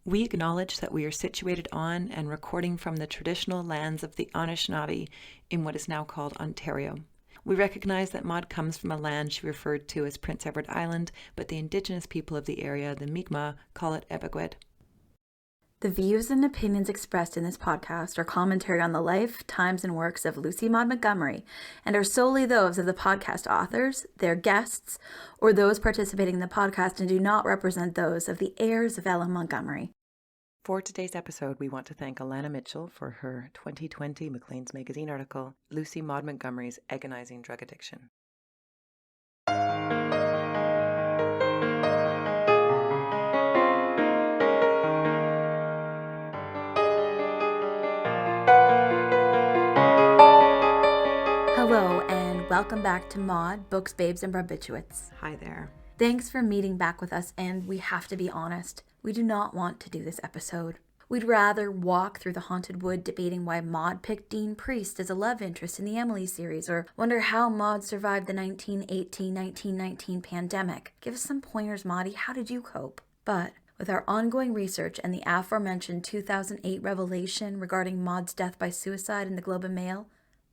We acknowledge that we are situated on and recording from the traditional lands of the Anishinaabe in what is now called Ontario. We recognize that Maud comes from a land she referred to as Prince Edward Island, but the Indigenous people of the area, the Mi'kmaq, call it Ebeguid. The views and opinions expressed in this podcast are commentary on the life, times, and works of Lucy Maud Montgomery and are solely those of the podcast authors, their guests, or those participating in the podcast and do not represent those of the heirs of Ella Montgomery. For today's episode, we want to thank Alana Mitchell for her 2020 Maclean's Magazine article, Lucy Maud Montgomery's Agonizing Drug Addiction. Hello, and welcome back to Maud, Books, Babes, and Barbiturates. Hi there. Thanks for meeting back with us, and we have to be honest, we do not want to do this episode. We'd rather walk through the haunted wood debating why Maud picked Dean Priest as a love interest in the Emily series, or wonder how Maud survived the 1918-1919 pandemic. Give us some pointers, Maudie. How did you cope? But with our ongoing research and the aforementioned 2008 revelation regarding Maud's death by suicide in the Globe and Mail,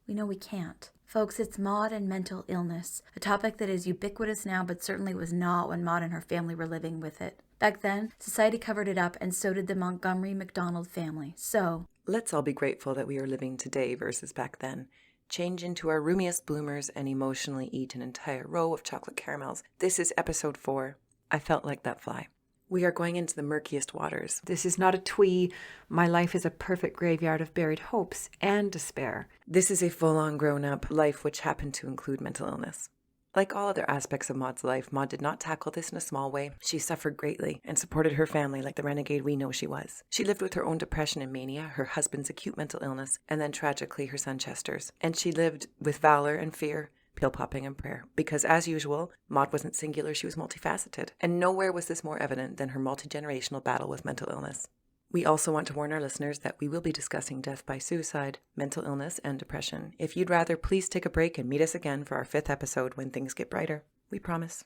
we know we can't. Folks, it's Maud and mental illness, a topic that is ubiquitous now but certainly was not when Maud and her family were living with it. Back then, society covered it up and so did the Montgomery MacDonald family. So, let's all be grateful that we are living today versus back then. Change into our roomiest bloomers and emotionally eat an entire row of chocolate caramels. This is episode 4. I felt like that fly. We are going into the murkiest waters. This is not a twee. My life is a perfect graveyard of buried hopes and despair. This is a full-on grown-up life which happened to include mental illness. Like all other aspects of Maud's life, Maud did not tackle this in a small way. She suffered greatly and supported her family like the renegade we know she was. She lived with her own depression and mania, her husband's acute mental illness, and then tragically her son Chester's. And she lived with valor and fear, pill popping and prayer. Because as usual, Maud wasn't singular, she was multifaceted. And nowhere was this more evident than her multi-generational battle with mental illness. We also want to warn our listeners that we will be discussing death by suicide, mental illness, and depression. If you'd rather, please take a break and meet us again for our 5th episode when things get brighter. We promise.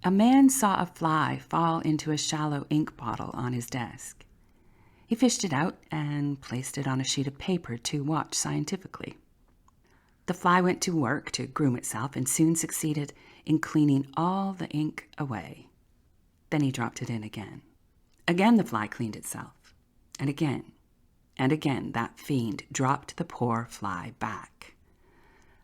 A man saw a fly fall into a shallow ink bottle on his desk. He fished it out and placed it on a sheet of paper to watch scientifically. The fly went to work to groom itself and soon succeeded in cleaning all the ink away. Then he dropped it in again. Again the fly cleaned itself. And again that fiend dropped the poor fly back.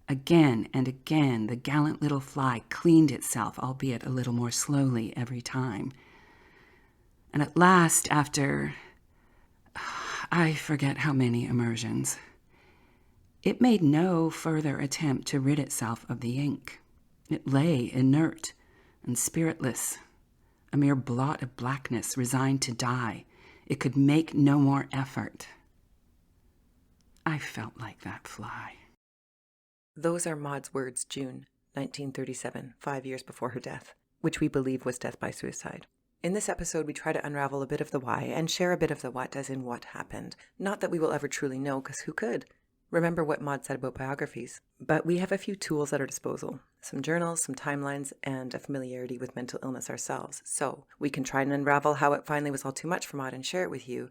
Again and again the gallant little fly cleaned itself, albeit a little more slowly every time. And at last, after I forget how many immersions, it made no further attempt to rid itself of the ink. It lay inert and spiritless, a mere blot of blackness, resigned to die. It could make no more effort. I felt like that fly. Those are Maud's words, June 1937, 5 years before her death, which we believe was death by suicide. In this episode, we try to unravel a bit of the why and share a bit of the what, as in what happened. Not that we will ever truly know, because who could? Remember what Maud said about biographies. But we have a few tools at our disposal. Some journals, some timelines, and a familiarity with mental illness ourselves. So we can try and unravel how it finally was all too much for Maud and share it with you.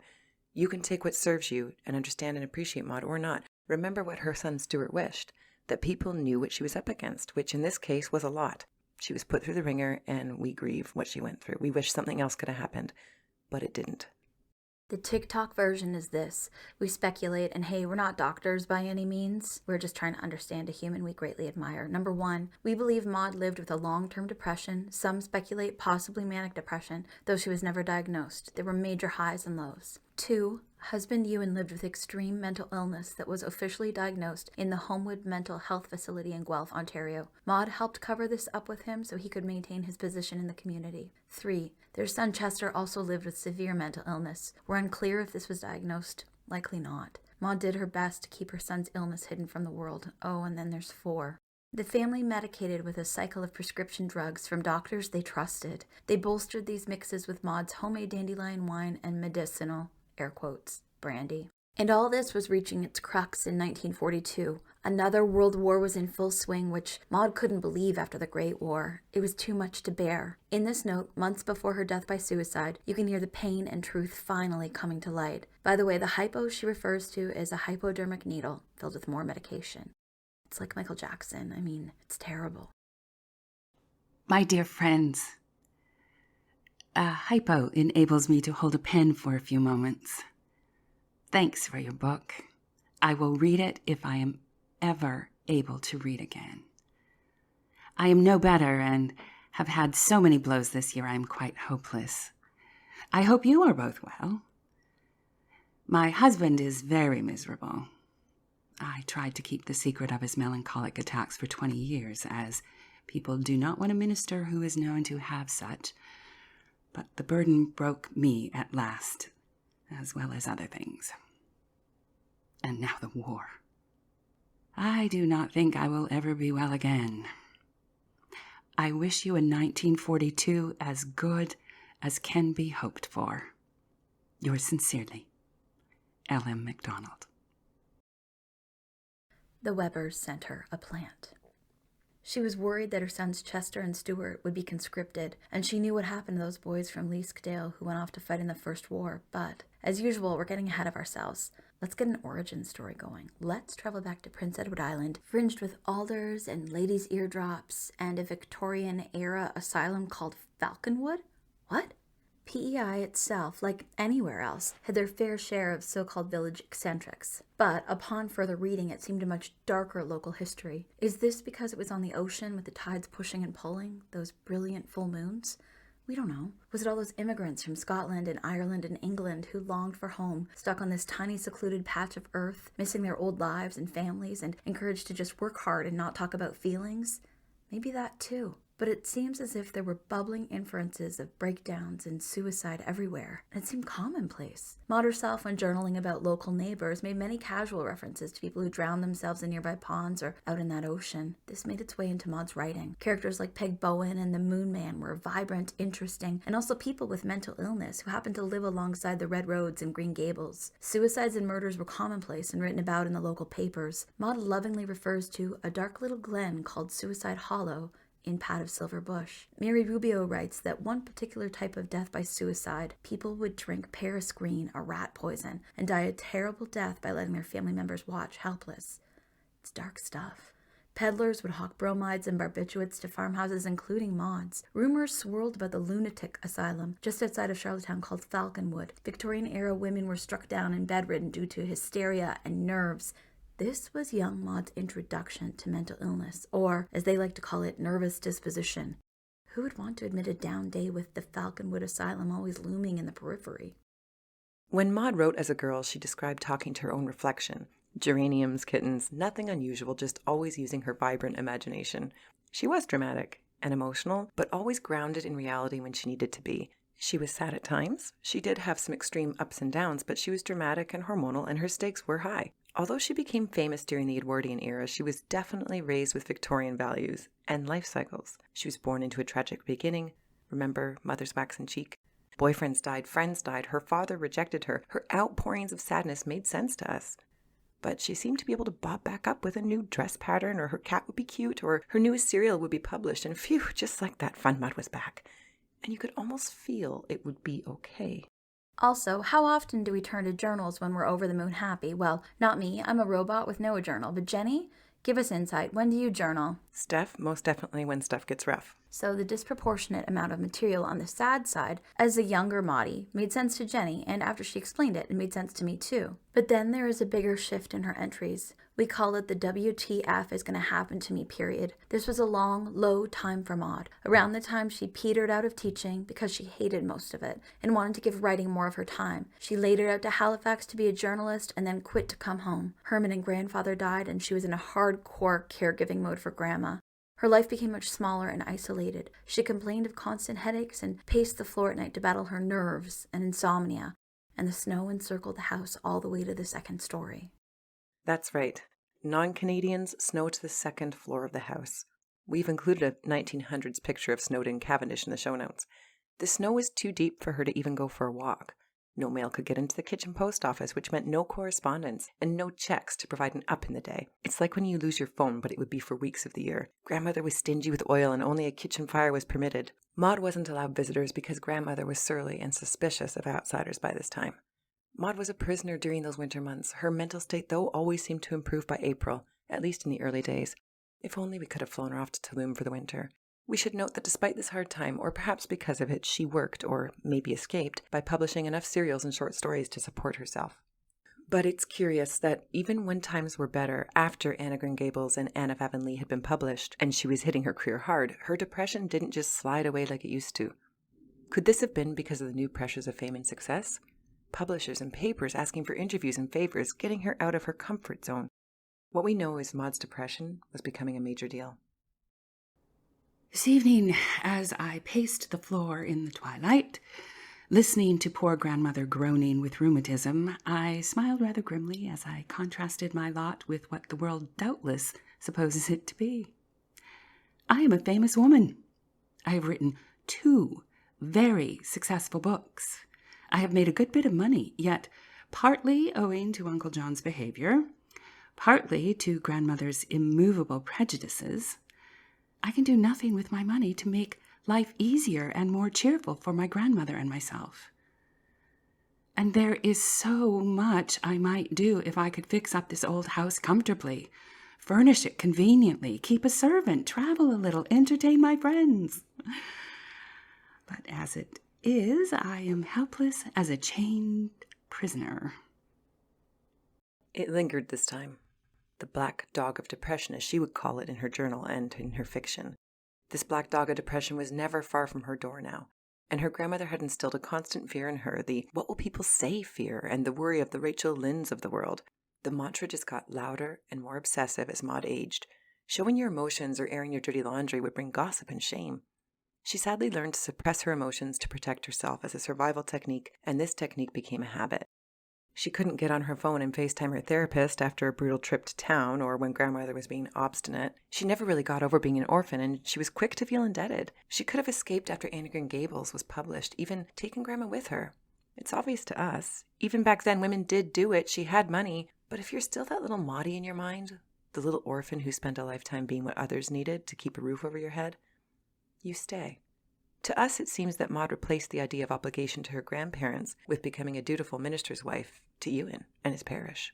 You can take what serves you and understand and appreciate Maud or not. Remember what her son Stuart wished, that people knew what she was up against, which in this case was a lot. She was put through the ringer and we grieve what she went through. We wish something else could have happened, but it didn't. the TikTok version is this. We speculate, and hey, we're not doctors by any means. We're just trying to understand a human we greatly admire. Number one, we believe Maud lived with a long-term depression. Some speculate possibly manic depression, though she was never diagnosed. There were major highs and lows. 2, husband Ewan lived with extreme mental illness that was officially diagnosed in the Homewood Mental Health Facility in Guelph, Ontario. Maud helped cover this up with him so he could maintain his position in the community. 3, their son Chester also lived with severe mental illness. We're unclear if this was diagnosed. Likely not. Maud did her best to keep her son's illness hidden from the world. Oh, and then there's 4. The family medicated with a cycle of prescription drugs from doctors they trusted. They bolstered these mixes with Maud's homemade dandelion wine and medicinal, air quotes, brandy. And all this was reaching its crux in 1942. Another world war was in full swing, which Maud couldn't believe after the Great War. It was too much to bear. In this note, months before her death by suicide, you can hear the pain and truth finally coming to light. By the way, the hypo she refers to is a hypodermic needle filled with more medication. It's like Michael Jackson. I mean, it's terrible. My dear friends, a hypo enables me to hold a pen for a few moments. Thanks for your book. I will read it if I am ever able to read again. I am no better and have had so many blows this year I am quite hopeless. I hope you are both well. My husband is very miserable. I tried to keep the secret of his melancholic attacks for 20 years, as people do not want a minister who is known to have such. But the burden broke me at last, as well as other things. And now the war. I do not think I will ever be well again. I wish you a 1942 as good as can be hoped for. Yours sincerely, L.M. MacDonald. The Webbers sent her a plant. She was worried that her sons Chester and Stuart would be conscripted, and she knew what happened to those boys from Leaskdale who went off to fight in the First War. But, as usual, we're getting ahead of ourselves. Let's get an origin story going. Let's travel back to Prince Edward Island, fringed with alders and ladies' eardrops, and a Victorian-era asylum called Falconwood? What? PEI itself, like anywhere else, had their fair share of so-called village eccentrics. But upon further reading, it seemed a much darker local history. Is this because it was on the ocean with the tides pushing and pulling, those brilliant full moons? We don't know. Was it all those immigrants from Scotland and Ireland and England who longed for home, stuck on this tiny secluded patch of earth, missing their old lives and families, and encouraged to just work hard and not talk about feelings? Maybe that too. But it seems as if there were bubbling inferences of breakdowns and suicide everywhere, and it seemed commonplace. Maud herself, when journaling about local neighbors, made many casual references to people who drowned themselves in nearby ponds or out in that ocean. This made its way into Maud's writing. Characters like Peg Bowen and the Moon Man were vibrant, interesting, and also people with mental illness who happened to live alongside the red roads and Green Gables. Suicides and murders were commonplace and written about in the local papers. Maud lovingly refers to a dark little glen called Suicide Hollow in Pat of Silver Bush. Mary Rubio writes that one particular type of death by suicide, people would drink Paris green, a rat poison, and die a terrible death by letting their family members watch helpless. It's dark stuff. Peddlers would hawk bromides and barbiturates to farmhouses, including Maud's. Rumors swirled about the lunatic asylum just outside of Charlottetown called Falconwood. Victorian-era women were struck down and bedridden due to hysteria and nerves. This was young Maud's introduction to mental illness, or, as they like to call it, nervous disposition. Who would want to admit a down day with the Falconwood Asylum always looming in the periphery? When Maud wrote as a girl, she described talking to her own reflection. Geraniums, kittens, nothing unusual, just always using her vibrant imagination. She was dramatic and emotional, but always grounded in reality when she needed to be. She was sad at times. She did have some extreme ups and downs, but she was dramatic and hormonal, and her stakes were high. Although she became famous during the Edwardian era, she was definitely raised with Victorian values and life cycles. She was born into a tragic beginning. Remember, mother's waxen cheek? Boyfriends died, friends died, her father rejected her. Her outpourings of sadness made sense to us. But she seemed to be able to bob back up with a new dress pattern, or her cat would be cute, or her newest cereal would be published, and phew, just like that, Fun Mud was back. And you could almost feel it would be okay. Also, how often do we turn to journals when we're over the moon happy? Well, not me. I'm a robot with no journal. But Jenny, give us insight. When do you journal? Steph, most definitely when stuff gets rough. So the disproportionate amount of material on the sad side, as a younger Maudie, made sense to Jenny, and after she explained it, it made sense to me too. But then there is a bigger shift in her entries. We call it the WTF is going to happen to me period. This was a long, low time for Maud, around the time she petered out of teaching because she hated most of it and wanted to give writing more of her time. She later out to Halifax to be a journalist and then quit to come home. Herman and grandfather died and she was in a hardcore caregiving mode for grandma. Her life became much smaller and isolated. She complained of constant headaches and paced the floor at night to battle her nerves and insomnia, and the snow encircled the house all the way to the second story. That's right. Non-Canadians snow to the second floor of the house. We've included a 1900s picture of Snowden Cavendish in the show notes. The snow was too deep for her to even go for a walk. No mail could get into the kitchen post office, which meant no correspondence and no checks to provide an up in the day. It's like when you lose your phone, but it would be for weeks of the year. Grandmother was stingy with oil and only a kitchen fire was permitted. Maud wasn't allowed visitors because grandmother was surly and suspicious of outsiders by this time. Maud was a prisoner during those winter months. Her mental state, though, always seemed to improve by April, at least in the early days. If only we could have flown her off to Tulum for the winter. We should note that despite this hard time, or perhaps because of it, she worked, or maybe escaped, by publishing enough serials and short stories to support herself. But it's curious that even when times were better, after Anne of Green Gables and Anne of Avonlea had been published, and she was hitting her career hard, her depression didn't just slide away like it used to. Could this have been because of the new pressures of fame and success? Publishers and papers asking for interviews and favors, getting her out of her comfort zone. What we know is Maud's depression was becoming a major deal. This evening, as I paced the floor in the twilight, listening to poor grandmother groaning with rheumatism, I smiled rather grimly as I contrasted my lot with what the world doubtless supposes it to be. I am a famous woman. I have written 2 very successful books. I have made a good bit of money, yet partly owing to Uncle John's behavior, partly to grandmother's immovable prejudices, I can do nothing with my money to make life easier and more cheerful for my grandmother and myself. And there is so much I might do if I could fix up this old house comfortably, furnish it conveniently, keep a servant, travel a little, entertain my friends. But as it is, I am helpless as a chained prisoner. It lingered this time. The black dog of depression, as she would call it in her journal and in her fiction. This black dog of depression was never far from her door now, and her grandmother had instilled a constant fear in her, the what will people say fear, and the worry of the Rachel Lynns of the world. The mantra just got louder and more obsessive as Maud aged. Showing your emotions or airing your dirty laundry would bring gossip and shame. She sadly learned to suppress her emotions to protect herself as a survival technique, and this technique became a habit. She couldn't get on her phone and FaceTime her therapist after a brutal trip to town or when grandmother was being obstinate. She never really got over being an orphan, and she was quick to feel indebted. She could have escaped after Anne of Green Gables was published, even taken grandma with her. It's obvious to us. Even back then, women did do it. She had money. But if you're still that little Maudie in your mind, the little orphan who spent a lifetime being what others needed to keep a roof over your head, you stay. To us, it seems that Maud replaced the idea of obligation to her grandparents with becoming a dutiful minister's wife to Ewan and his parish.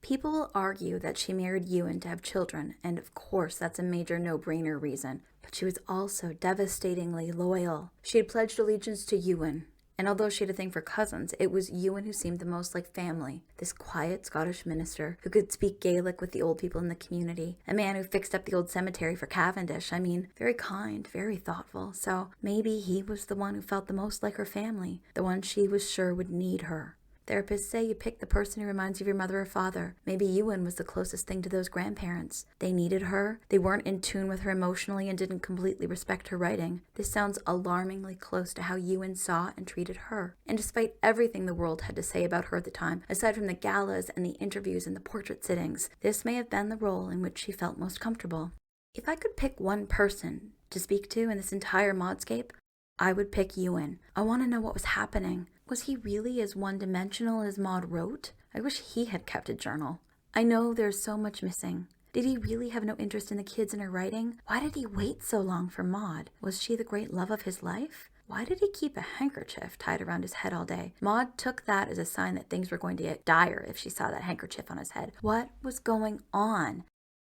People will argue that she married Ewan to have children, and of course that's a major no-brainer reason. But she was also devastatingly loyal. She had pledged allegiance to Ewan, and although she had a thing for cousins, it was Ewan who seemed the most like family. This quiet Scottish minister who could speak Gaelic with the old people in the community. A man who fixed up the old cemetery for Cavendish. I mean, very kind, very thoughtful. So maybe he was the one who felt the most like her family. The one she was sure would need her. Therapists say you pick the person who reminds you of your mother or father. Maybe Ewan was the closest thing to those grandparents. They needed her. They weren't in tune with her emotionally and didn't completely respect her writing. This sounds alarmingly close to how Ewan saw and treated her. And despite everything the world had to say about her at the time, aside from the galas and the interviews and the portrait sittings, this may have been the role in which she felt most comfortable. If I could pick one person to speak to in this entire Maudscape, I would pick Ewan. I want to know what was happening. Was he really as one-dimensional as Maud wrote? I wish he had kept a journal. I know there's so much missing. Did he really have no interest in the kids in her writing? Why did he wait so long for Maud? Was she the great love of his life? Why did he keep a handkerchief tied around his head all day? Maud took that as a sign that things were going to get dire if she saw that handkerchief on his head. What was going on?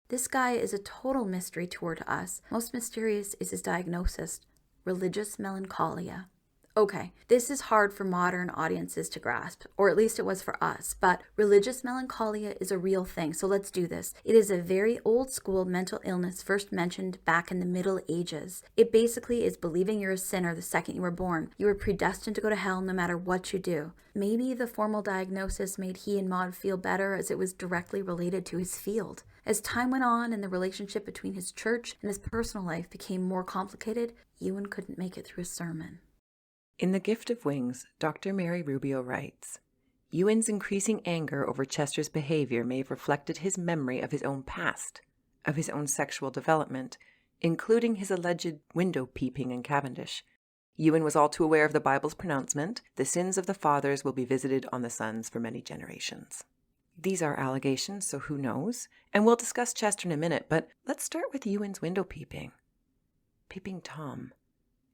This guy is a total mystery tour to us. Most mysterious is his diagnosis: religious melancholia. Okay, this is hard for modern audiences to grasp, or at least it was for us, but religious melancholia is a real thing, so let's do this. It is a very old school mental illness first mentioned back in the Middle Ages. It basically is believing you're a sinner the second you were born. You were predestined to go to hell no matter what you do. Maybe the formal diagnosis made he and Maud feel better as it was directly related to his field. As time went on and the relationship between his church and his personal life became more complicated, Ewan couldn't make it through a sermon. In The Gift of Wings, Dr. Mary Rubio writes, Ewan's increasing anger over Chester's behavior may have reflected his memory of his own past, of his own sexual development, including his alleged window peeping in Cavendish. Ewan was all too aware of the Bible's pronouncement, "The sins of the fathers will be visited on the sons for many generations." These are allegations, so who knows? And we'll discuss Chester in a minute, but let's start with Ewan's window peeping. Peeping Tom.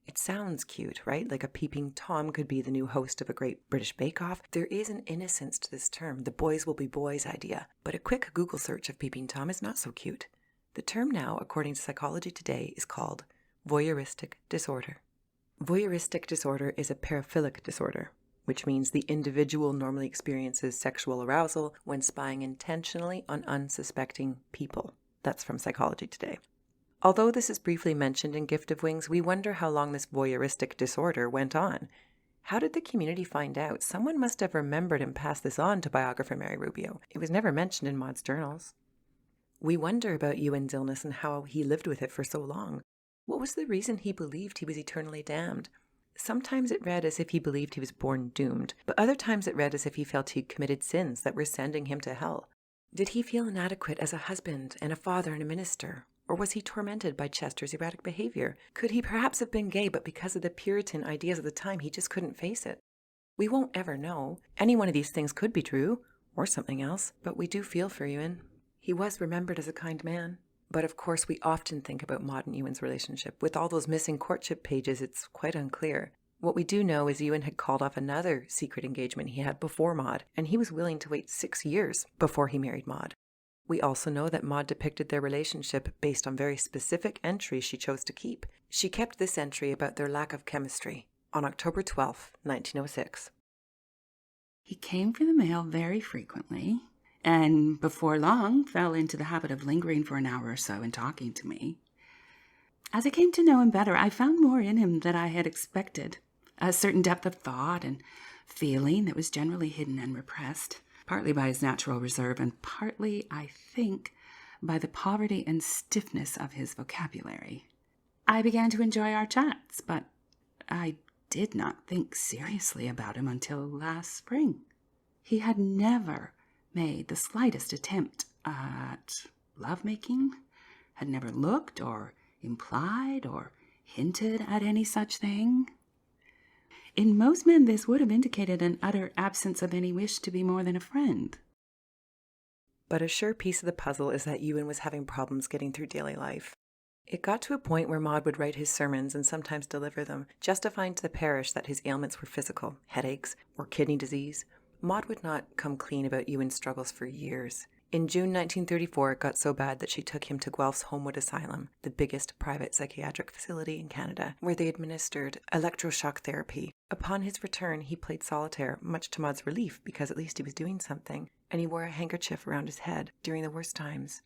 It sounds cute, right? Like a peeping Tom could be the new host of a great British bake-off. There is an innocence to this term, the boys will be boys idea. But a quick Google search of peeping Tom is not so cute. The term now, according to Psychology Today, is called voyeuristic disorder. Voyeuristic disorder is a paraphilic disorder, which means the individual normally experiences sexual arousal when spying intentionally on unsuspecting people. That's from Psychology Today. Although this is briefly mentioned in Gift of Wings, we wonder how long this voyeuristic disorder went on. How did the community find out? Someone must have remembered and passed this on to biographer Mary Rubio. It was never mentioned in Maud's journals. We wonder about Ewan's illness and how he lived with it for so long. What was the reason he believed he was eternally damned? Sometimes it read as if he believed he was born doomed, but other times it read as if he felt he committed sins that were sending him to hell. Did he feel inadequate as a husband and a father and a minister? Or was he tormented by Chester's erratic behavior? Could he perhaps have been gay, but because of the Puritan ideas of the time, he just couldn't face it? We won't ever know. Any one of these things could be true, or something else, but we do feel for Ewan. He was remembered as a kind man. But of course, we often think about Maud and Ewan's relationship. With all those missing courtship pages, it's quite unclear. What we do know is Ewan had called off another secret engagement he had before Maud, and he was willing to wait 6 years before he married Maud. We also know that Maud depicted their relationship based on very specific entries she chose to keep. She kept this entry about their lack of chemistry on October 12, 1906. He came for the mail very frequently, and before long fell into the habit of lingering for an hour or so and talking to me. As I came to know him better, I found more in him than I had expected, a certain depth of thought and feeling that was generally hidden and repressed, partly by his natural reserve and partly, I think, by the poverty and stiffness of his vocabulary. I began to enjoy our chats, but I did not think seriously about him until last spring. He had never made the slightest attempt at lovemaking, had never looked or implied or hinted at any such thing. In most men, this would have indicated an utter absence of any wish to be more than a friend. But a sure piece of the puzzle is that Ewan was having problems getting through daily life. It got to a point where Maud would write his sermons and sometimes deliver them, justifying to the parish that his ailments were physical, headaches, or kidney disease. Maud would not come clean about Ewan's struggles for years. In June 1934, it got so bad that she took him to Guelph's Homewood Asylum, the biggest private psychiatric facility in Canada, where they administered electroshock therapy. Upon his return, he played solitaire, much to Maud's relief, because at least he was doing something, and he wore a handkerchief around his head during the worst times.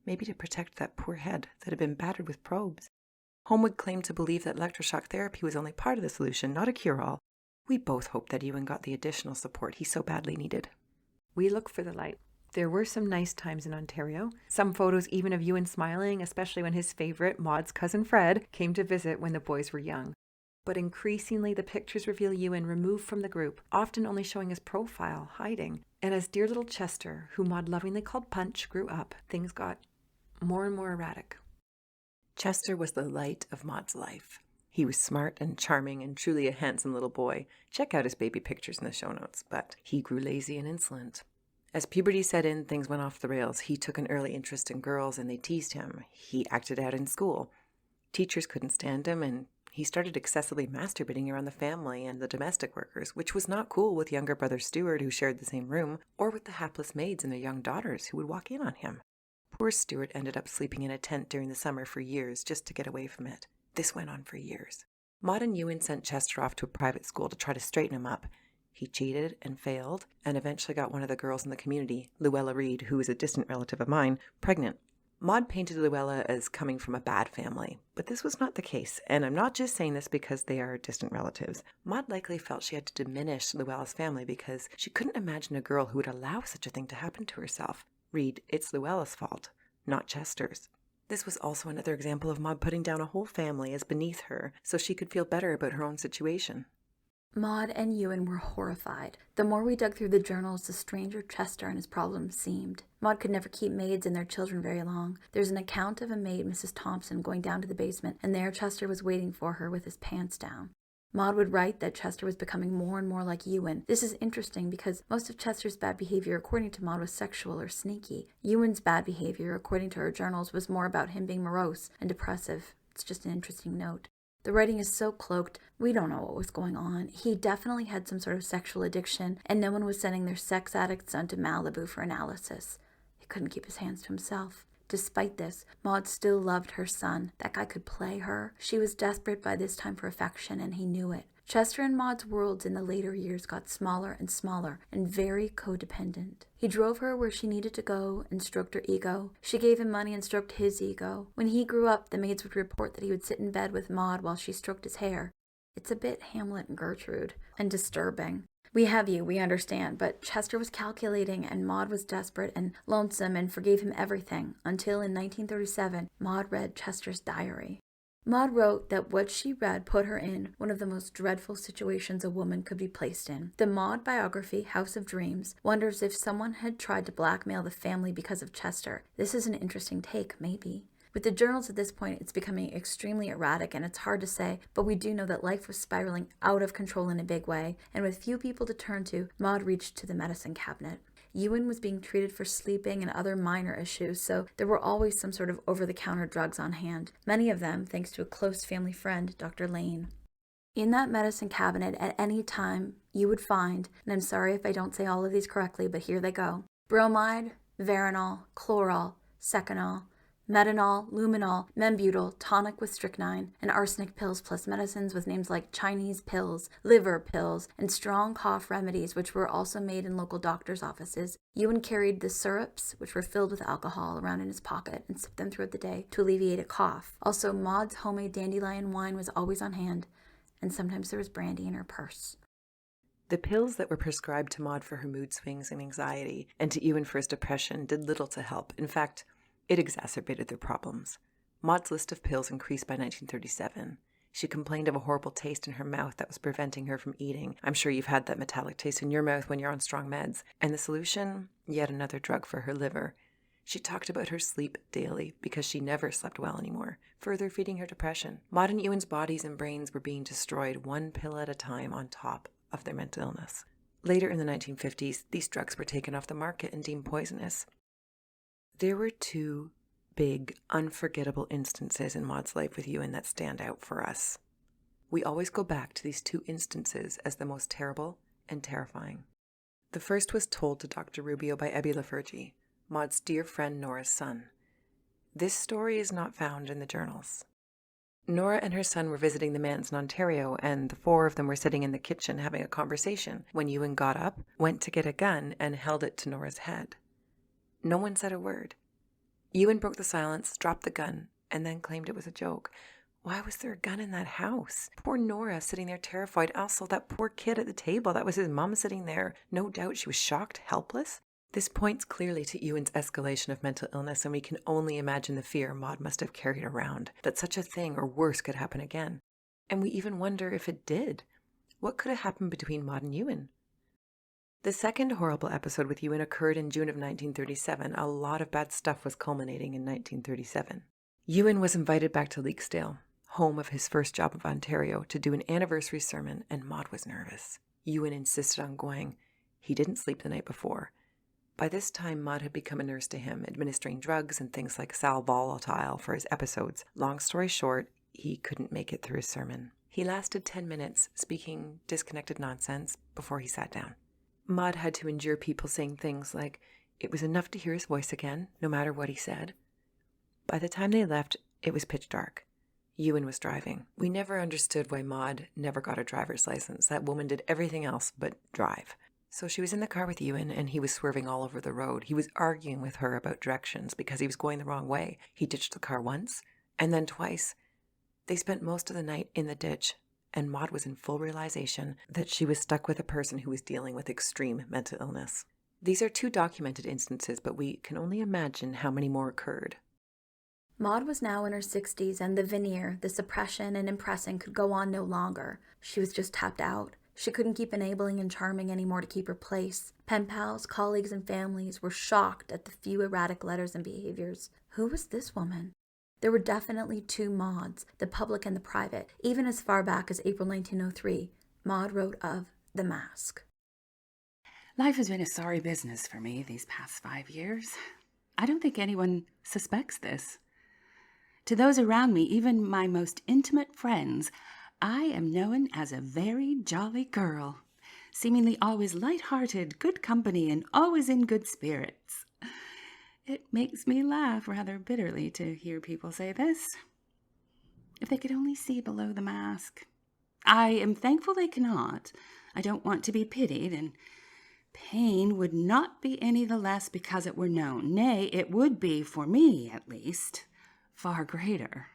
Maybe to protect that poor head that had been battered with probes. Homewood claimed to believe that electroshock therapy was only part of the solution, not a cure-all. We both hope that Ewan got the additional support he so badly needed. We look for the light. There were some nice times in Ontario. Some photos even of Ewan smiling, especially when his favorite, Maud's cousin Fred, came to visit when the boys were young. But increasingly the pictures reveal Ewan removed from the group, often only showing his profile, hiding. And as dear little Chester, who Maud lovingly called Punch, grew up, things got more and more erratic. Chester was the light of Maud's life. He was smart and charming and truly a handsome little boy. Check out his baby pictures in the show notes. But he grew lazy and insolent. As puberty set in, things went off the rails. He took an early interest in girls and they teased him. He acted out in school. Teachers couldn't stand him and he started excessively masturbating around the family and the domestic workers, which was not cool with younger brother Stuart, who shared the same room, or with the hapless maids and their young daughters who would walk in on him. Poor Stuart ended up sleeping in a tent during the summer for years just to get away from it. This went on for years. Maud and Ewan sent Chester off to a private school to try to straighten him up. He cheated and failed, and eventually got one of the girls in the community, Luella Reed, who was a distant relative of mine, pregnant. Maud painted Luella as coming from a bad family, but this was not the case, and I'm not just saying this because they are distant relatives. Maud likely felt she had to diminish Luella's family because she couldn't imagine a girl who would allow such a thing to happen to herself. Reed, it's Luella's fault, not Chester's. This was also another example of Maud putting down a whole family as beneath her so she could feel better about her own situation. Maud and Ewan were horrified. The more we dug through the journals, the stranger Chester and his problems seemed. Maud could never keep maids and their children very long. There's an account of a maid, Mrs. Thompson, going down to the basement, and there Chester was waiting for her with his pants down. Maud would write that Chester was becoming more and more like Ewan. This is interesting because most of Chester's bad behavior, according to Maud, was sexual or sneaky. Ewan's bad behavior, according to her journals, was more about him being morose and depressive. It's just an interesting note. The writing is so cloaked, we don't know what was going on. He definitely had some sort of sexual addiction, and no one was sending their sex addict son to Malibu for analysis. He couldn't keep his hands to himself. Despite this, Maud still loved her son. That guy could play her. She was desperate by this time for affection, and he knew it. Chester and Maud's worlds in the later years got smaller and smaller and very codependent. He drove her where she needed to go and stroked her ego. She gave him money and stroked his ego. When he grew up, the maids would report that he would sit in bed with Maud while she stroked his hair. It's a bit Hamlet and Gertrude, and disturbing. We have you, we understand, but Chester was calculating and Maud was desperate and lonesome and forgave him everything, until in 1937, Maud read Chester's diary. Maud wrote that what she read put her in one of the most dreadful situations a woman could be placed in. The Maud biography, House of Dreams, wonders if someone had tried to blackmail the family because of Chester. This is an interesting take, maybe. With the journals at this point, it's becoming extremely erratic and it's hard to say, but we do know that life was spiraling out of control in a big way, and with few people to turn to, Maud reached to the medicine cabinet. Ewan was being treated for sleeping and other minor issues, so there were always some sort of over-the-counter drugs on hand, many of them thanks to a close family friend, Dr. Lane. In that medicine cabinet, at any time, you would find, and I'm sorry if I don't say all of these correctly, but here they go, bromide, veronal, chloral, seconal, metanol, luminol, membutyl, tonic with strychnine, and arsenic pills plus medicines with names like Chinese pills, liver pills, and strong cough remedies, which were also made in local doctors' offices. Ewan carried the syrups, which were filled with alcohol, around in his pocket and sipped them throughout the day to alleviate a cough. Also, Maud's homemade dandelion wine was always on hand, and sometimes there was brandy in her purse. The pills that were prescribed to Maud for her mood swings and anxiety, and to Ewan for his depression, did little to help. In fact, it exacerbated their problems. Maud's list of pills increased by 1937. She complained of a horrible taste in her mouth that was preventing her from eating. I'm sure you've had that metallic taste in your mouth when you're on strong meds. And the solution? Yet another drug for her liver. She talked about her sleep daily because she never slept well anymore, further feeding her depression. Maud and Ewan's bodies and brains were being destroyed one pill at a time on top of their mental illness. Later in the 1950s, these drugs were taken off the market and deemed poisonous. There were two big, unforgettable instances in Maud's life with Ewan that stand out for us. We always go back to these two instances as the most terrible and terrifying. The first was told to Dr. Rubio by Ebby Lafergie, Maud's dear friend Nora's son. This story is not found in the journals. Nora and her son were visiting the manse in Ontario, and the four of them were sitting in the kitchen having a conversation when Ewan got up, went to get a gun, and held it to Nora's head. No one said a word. Ewan broke the silence, dropped the gun, and then claimed it was a joke. Why was there a gun in that house? Poor Nora sitting there terrified. Also, that poor kid at the table. That was his mom sitting there. No doubt she was shocked, helpless. This points clearly to Ewan's escalation of mental illness, and we can only imagine the fear Maud must have carried around, that such a thing or worse could happen again. And we even wonder if it did. What could have happened between Maud and Ewan? The second horrible episode with Ewan occurred in June of 1937. A lot of bad stuff was culminating in 1937. Ewan was invited back to Leaksdale, home of his first job of Ontario, to do an anniversary sermon, and Maud was nervous. Ewan insisted on going. He didn't sleep the night before. By this time, Maud had become a nurse to him, administering drugs and things like sal volatile for his episodes. Long story short, he couldn't make it through his sermon. He lasted 10 minutes, speaking disconnected nonsense, before he sat down. Maud had to endure people saying things like, it was enough to hear his voice again, no matter what he said. By the time they left, it was pitch dark. Ewan was driving. We never understood why Maud never got a driver's license. That woman did everything else but drive. So she was in the car with Ewan, and he was swerving all over the road. He was arguing with her about directions because he was going the wrong way. He ditched the car once, and then twice. They spent most of the night in the ditch, and Maud was in full realization that she was stuck with a person who was dealing with extreme mental illness. These are two documented instances, but we can only imagine how many more occurred. Maud was now in her 60s, and the veneer, the suppression and impressing could go on no longer. She was just tapped out. She couldn't keep enabling and charming anymore to keep her place. Pen pals, colleagues, and families were shocked at the few erratic letters and behaviors. Who was this woman? There were definitely two Mauds, the public and the private. Even as far back as April 1903, Maud wrote of the mask. Life has been a sorry business for me these past 5 years. I don't think anyone suspects this. To those around me, even my most intimate friends, I am known as a very jolly girl, seemingly always light-hearted, good company, and always in good spirits. It makes me laugh rather bitterly to hear people say this. If they could only see below the mask. I am thankful they cannot. I don't want to be pitied, and pain would not be any the less because it were known. Nay, it would be, for me at least, far greater.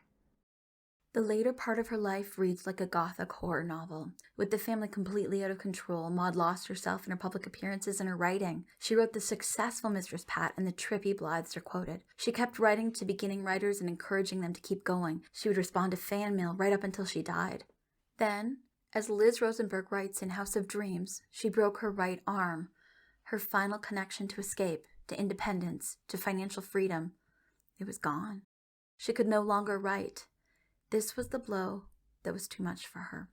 The later part of her life reads like a gothic horror novel. With the family completely out of control, Maud lost herself in her public appearances and her writing. She wrote The Successful Mistress Pat, and the trippy Blythes are quoted. She kept writing to beginning writers and encouraging them to keep going. She would respond to fan mail right up until she died. Then, as Liz Rosenberg writes in House of Dreams, she broke her right arm. Her final connection to escape, to independence, to financial freedom. It was gone. She could no longer write. This was the blow that was too much for her.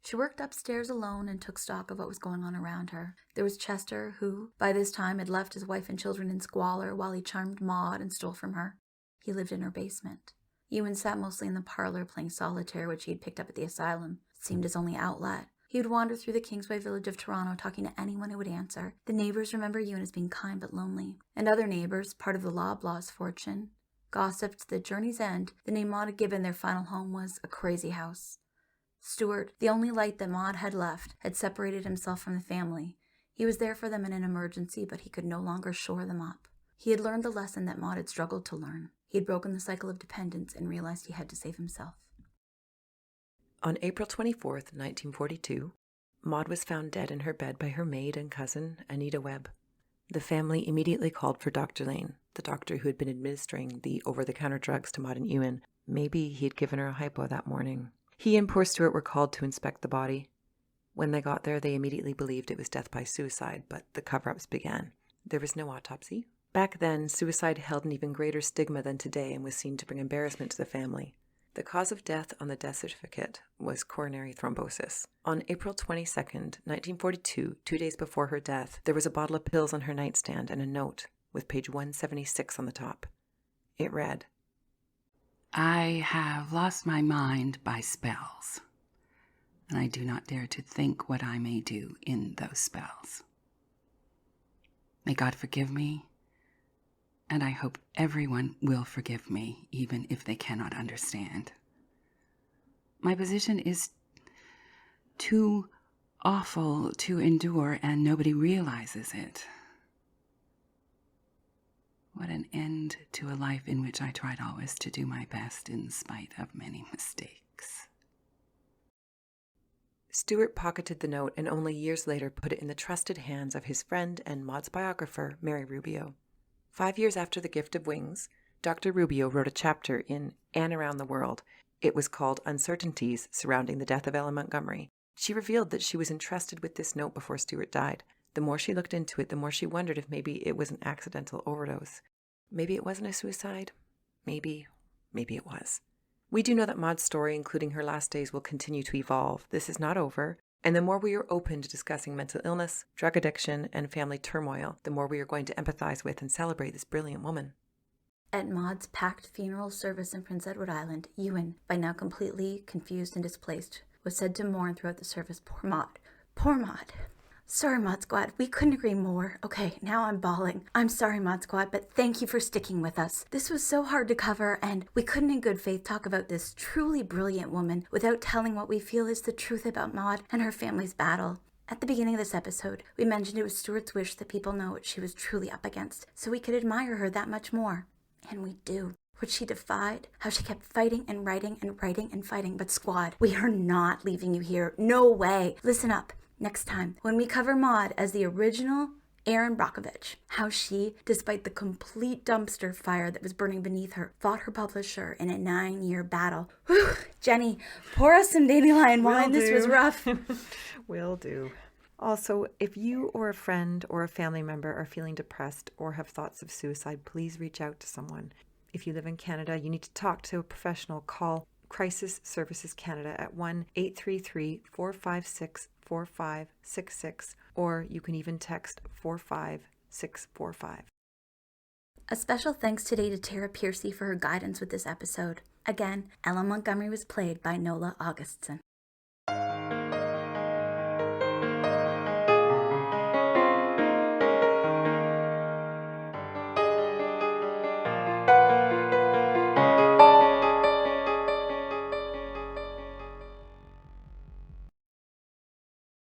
She worked upstairs alone and took stock of what was going on around her. There was Chester, who, by this time, had left his wife and children in squalor while he charmed Maud and stole from her. He lived in her basement. Ewan sat mostly in the parlor playing solitaire, which he had picked up at the asylum. It seemed his only outlet. He would wander through the Kingsway village of Toronto, talking to anyone who would answer. The neighbors remember Ewan as being kind but lonely. And other neighbors, part of the Loblaws fortune, gossiped that Journey's End, the name Maud had given their final home, was a crazy house. Stuart, the only light that Maud had left, had separated himself from the family. He was there for them in an emergency, but he could no longer shore them up. He had learned the lesson that Maud had struggled to learn. He had broken the cycle of dependence and realized he had to save himself. On April 24th, 1942, Maud was found dead in her bed by her maid and cousin, Anita Webb. The family immediately called for Dr. Lane, the doctor who had been administering the over-the-counter drugs to Maud and Ewan. Maybe he had given her a hypo that morning. He and poor Stuart were called to inspect the body. When they got there, they immediately believed it was death by suicide, but the cover-ups began. There was no autopsy. Back then, suicide held an even greater stigma than today and was seen to bring embarrassment to the family. The cause of death on the death certificate was coronary thrombosis. On April 22nd, 1942, 2 days before her death, there was a bottle of pills on her nightstand and a note with page 176 on the top. It read, I have lost my mind by spells, and I do not dare to think what I may do in those spells. May God forgive me, and I hope everyone will forgive me, even if they cannot understand. My position is too awful to endure, and nobody realizes it. What an end to a life in which I tried always to do my best in spite of many mistakes. Stuart pocketed the note and only years later put it in the trusted hands of his friend and Maud's biographer, Mary Rubio. 5 years after The Gift of Wings, Dr. Rubio wrote a chapter in Anne Around the World. It was called Uncertainties Surrounding the Death of Ellen Montgomery. She revealed that she was entrusted with this note before Stuart died. The more she looked into it, the more she wondered if maybe it was an accidental overdose. Maybe it wasn't a suicide. Maybe it was. We do know that Maud's story, including her last days, will continue to evolve. This is not over. And the more we are open to discussing mental illness, drug addiction, and family turmoil, the more we are going to empathize with and celebrate this brilliant woman. At Maud's packed funeral service in Prince Edward Island, Ewan, by now completely confused and displaced, was said to mourn throughout the service. Poor Maud. Poor Maud. Sorry, Maud Squad. We couldn't agree more. Okay, now I'm bawling. I'm sorry, Maud Squad, but thank you for sticking with us. This was so hard to cover, and we couldn't in good faith talk about this truly brilliant woman without telling what we feel is the truth about Maud and her family's battle. At the beginning of this episode, we mentioned it was Stuart's wish that people know what she was truly up against, so we could admire her that much more. And we do. What she defied, how she kept fighting and writing and writing and fighting. But Squad, we are not leaving you here. No way. Listen up. Next time, when we cover Maud as the original Erin Brockovich, how she, despite the complete dumpster fire that was burning beneath her, fought her publisher in a 9-year battle. Whew, Jenny, pour us some dandelion wine. This was rough. Will do. Also, if you or a friend or a family member are feeling depressed or have thoughts of suicide, please reach out to someone. If you live in Canada, you need to talk to a professional. Call Crisis Services Canada at 1-833-456-4566, or you can even text 45645. A special thanks today to Tara Piercy for her guidance with this episode. Again, Ella Montgomery was played by Nola Augustson.